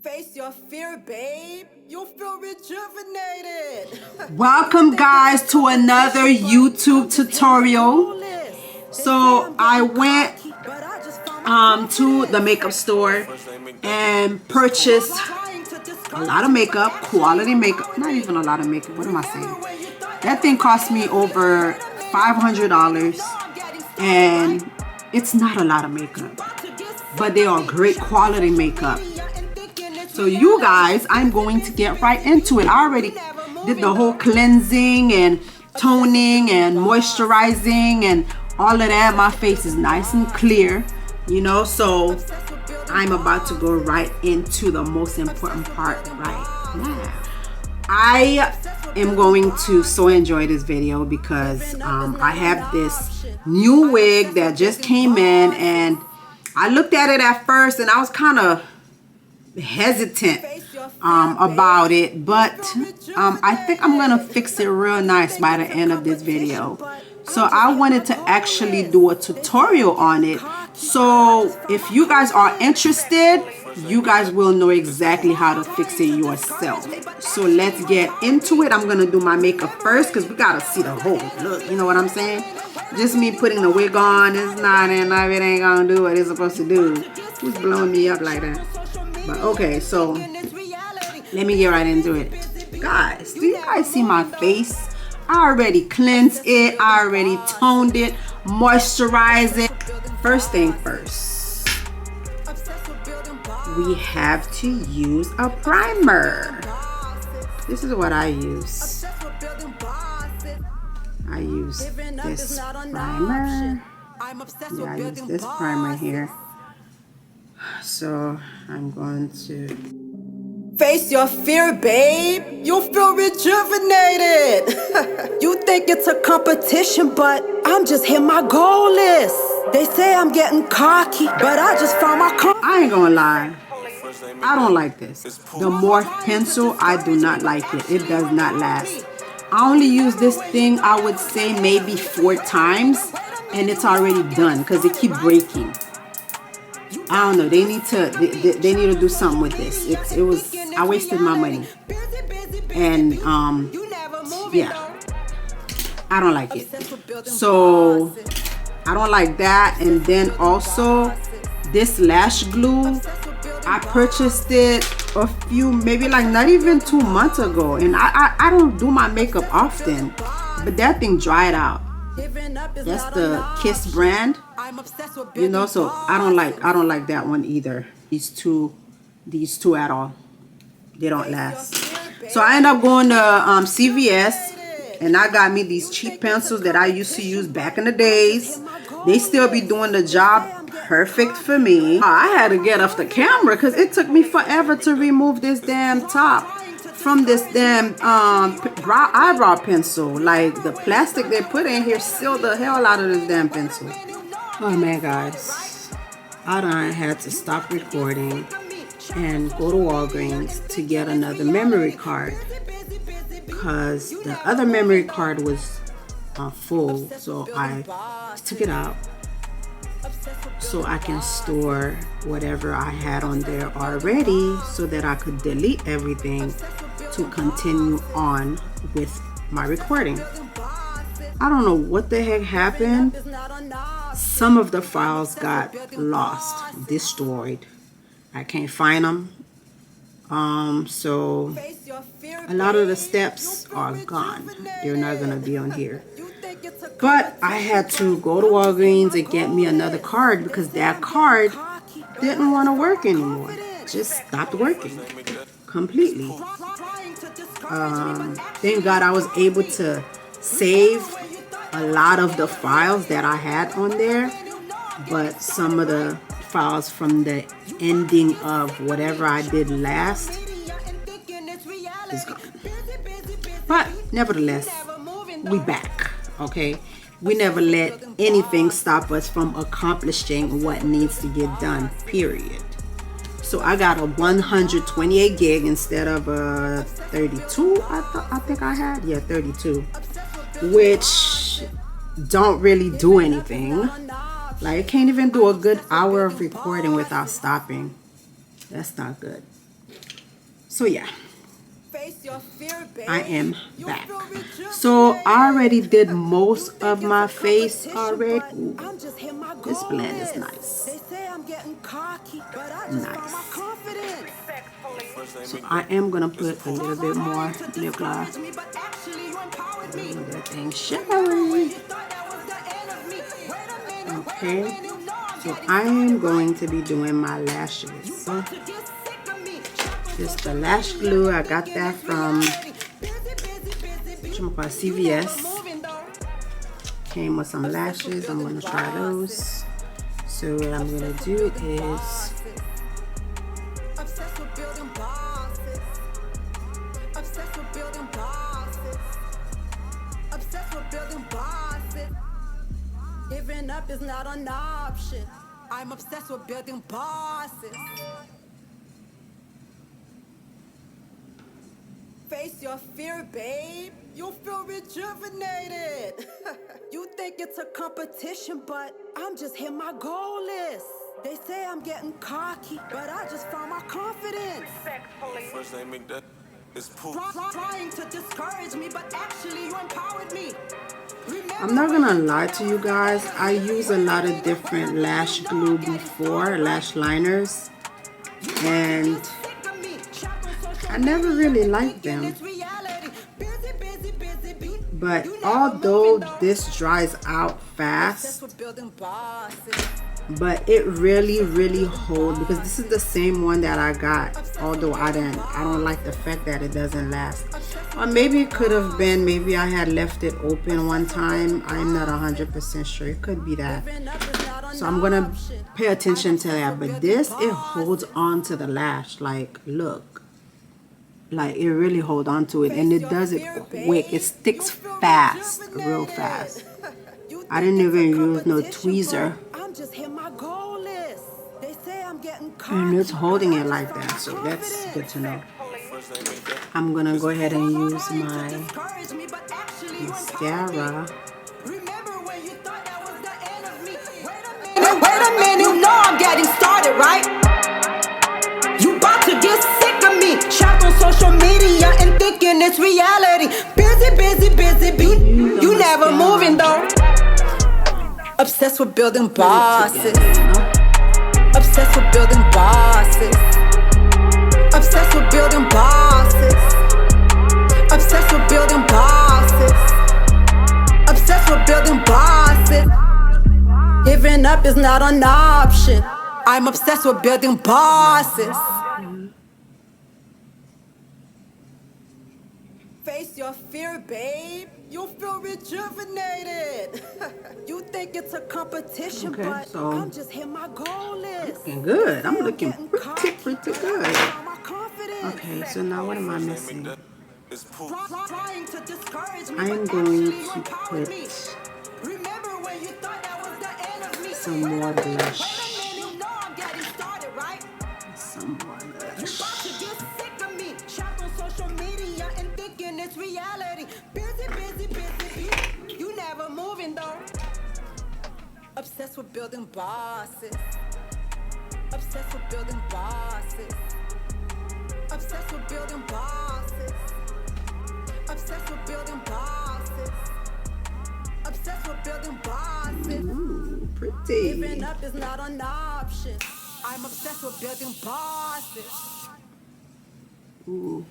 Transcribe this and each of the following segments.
Face your fear, babe. You'll feel rejuvenated. Welcome guys to another YouTube tutorial. So I went to the makeup store and purchased a lot of makeup, quality makeup, not even a lot of makeup, what am I saying? That thing cost me over $500 and it's not a lot of makeup, but they are great quality makeup. So you guys, I'm going to get right into it. I already did the whole cleansing and toning and moisturizing and all of that. My face is nice and clear, you know, so I'm about to go right into the most important part right now. I am going to so enjoy this video because I have this new wig that just came in, and I looked at it at first and I was kind of hesitant about it, but I think I'm gonna fix it real nice by the end of this video. So I wanted to actually do a tutorial on it, so if you guys are interested, you guys will know exactly how to fix it yourself. So let's get into it. I'm gonna do my makeup first because we gotta see the whole look, you know what I'm saying? Just me putting the wig on is not enough. It ain't gonna do what it's supposed to do. Who's blowing me up like that? But okay, so let me get right into it. Guys, do you guys see my face? I already cleansed it. I already toned it, moisturized it. First thing first, we have to use a primer. This is what I use. I use this primer. Yeah, I use this primer here. So I'm going to face your fear, babe. You'll feel rejuvenated. You think it's a competition, but I'm just hitting my goal list. They say I'm getting cocky, but I just found my I ain't gonna lie, I don't like this. The Morphe pencil, I do not like it. It does not last. I only use this thing, I would say maybe 4 times, and it's already done because it keeps breaking. I don't know. They need to do something with this. I wasted my money, and yeah, I don't like it. So I don't like that. And then also this lash glue, I purchased it a few, maybe like not even 2 months ago, and I don't do my makeup often, but that thing dried out. That's the Kiss brand, you know, so I don't like that one either. These two at all, they don't last. So I end up going to CVS, and I got me these cheap pencils that I used to use back in the days. They still be doing the job perfect for me. I had to get off the camera because it took me forever to remove this damn top from this damn eyebrow pencil. Like, the plastic they put in here sealed the hell out of this damn pencil. Oh man, guys, I done had to stop recording and go to Walgreens to get another memory card because the other memory card was full. So I took it out so I can store whatever I had on there already, so that I could delete everything to continue on with my recording. I don't know what the heck happened. Some of the files got lost, destroyed. I can't find them. So a lot of the steps are gone. They're not gonna be on here. But I had to go to Walgreens and get me another card because that card didn't want to work anymore. It just stopped working completely. Thank God I was able to save a lot of the files that I had on there, but some of the files from the ending of whatever I did last is gone. But nevertheless, we back. Okay, we never let anything stop us from accomplishing what needs to get done, period. So I got a 128 gig instead of a 32. I think I had, yeah, 32, which don't really do anything. Like, I can't even do a good hour of recording without stopping. That's not good. So yeah, Face your fear, babe. I am You'll back. feel rejuvenated. So I already did most You think of it's my a face competition, already. but Ooh, I'm just hitting my this goal blend is list. nice. They say I'm getting cocky, but I just found my Nice. confidence. So I am gonna put a little bit more lip gloss. Me, but actually you empowered me. Look at that thing When shimmery. you thought that was the end of me. Wait a minute, Okay. you know I'm So getting I am started, going right? to be doing my lashes. So About to get sick of me. just the lash glue. I got that from CVS. Came with some lashes. I'm gonna try those. So what I'm gonna do is Obsessed with building bosses. Obsessed with building bosses. Obsessed with building bosses. Giving up is not an option. I'm obsessed with building bosses. Face your fear, babe. You'll feel rejuvenated. You think it's a competition, but I'm just hitting my goal list. They say I'm getting cocky, but I just found my confidence. First name McDuck is Pooh. Trying to discourage me, but actually you empowered me. I'm not gonna lie to you guys. I use a lot of different lash glue before, lash liners, and I never really liked them. But although this dries out fast, but it really holds, because this is the same one that I got, although I don't like the fact that it doesn't last. Or maybe it could have been, maybe I had left it open one time. I'm not 100% sure. It could be that. So I'm gonna pay attention to that. But this, it holds on to the lash. Like, look, like it really holds on to it, and it does it quick. It sticks fast, real fast. I didn't even use no tweezer, and it's holding it like that. So that's good to know. I'm gonna go ahead and use my mascara. Wait a minute, you know I'm getting started, right? You about to get sick of me. Shout on social media and thinking it's reality. Busy, you never moving though. Obsessed with building bosses. Obsessed with building bosses. Obsessed with building bosses. Obsessed with building bosses. Obsessed with building bosses. Giving up is not an option. I'm obsessed with building bosses. Face your fear, babe. You'll feel rejuvenated. You think it's a competition, Okay, but so I'm just hitting my goal list. looking good. I'm looking pretty good. Okay, so now what am I missing? I am going to put some more blush. Some more blush. You never moving though. Obsessed with building bosses. Obsessed with building bosses. Obsessed with building bosses. Obsessed with building bosses. Obsessed with building bosses. Ooh, pretty. Giving up is not an option. I'm obsessed with building bosses. Ooh.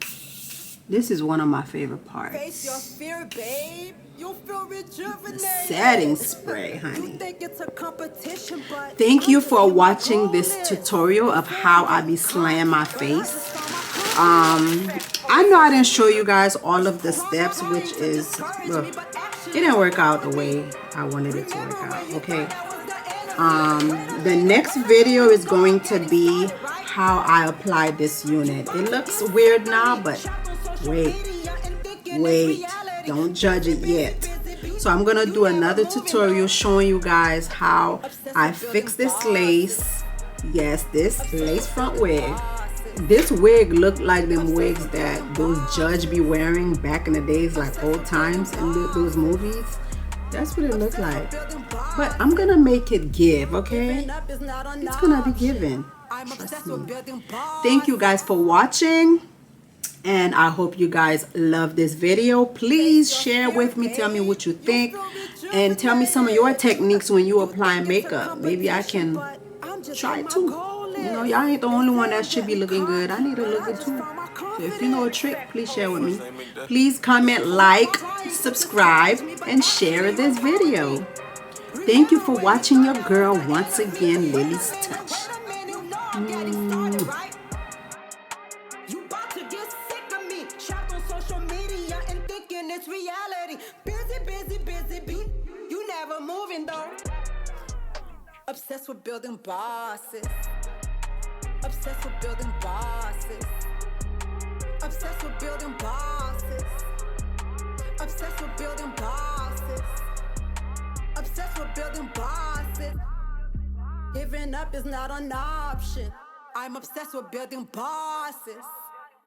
This is one of my favorite parts. Face your fear, babe. You'll feel rejuvenated. Setting spray, honey. You think it's a competition, but Thank you for watching this tutorial of how I be slaying my face. I know I didn't show you guys all of the steps, which is, look, it didn't work out the way I wanted it to work out, okay? The next video is going to be how I apply this unit. It looks weird now, but wait, don't judge it yet. So I'm gonna do another tutorial showing you guys how I fix this lace. Yes, this lace front wig. This wig looked like them wigs that those judge be wearing back in the days, like old times in those movies. That's what it looked like. But I'm gonna make it give, okay? It's gonna be given. Trust me. Thank you guys for watching. And I hope you guys love this video. Please share with me. Tell me what you think. And tell me some of your techniques when you apply makeup. Maybe I can try it too. You know, y'all ain't the only one that should be looking good. I need to look good too. So if you know a trick, please share with me. Please comment, like, subscribe, and share this video. Thank you for watching your girl once again, Lily's Touch. You about to get sick of me. Trapped on social media and thinking it's reality. Busy, busy, busy, busy. You never moving though. Obsessed with building bosses. Obsessed with building bosses. Obsessed with building bosses. Obsessed with building bosses. Obsessed with building bosses. Giving up is not an option. I'm obsessed with building bosses.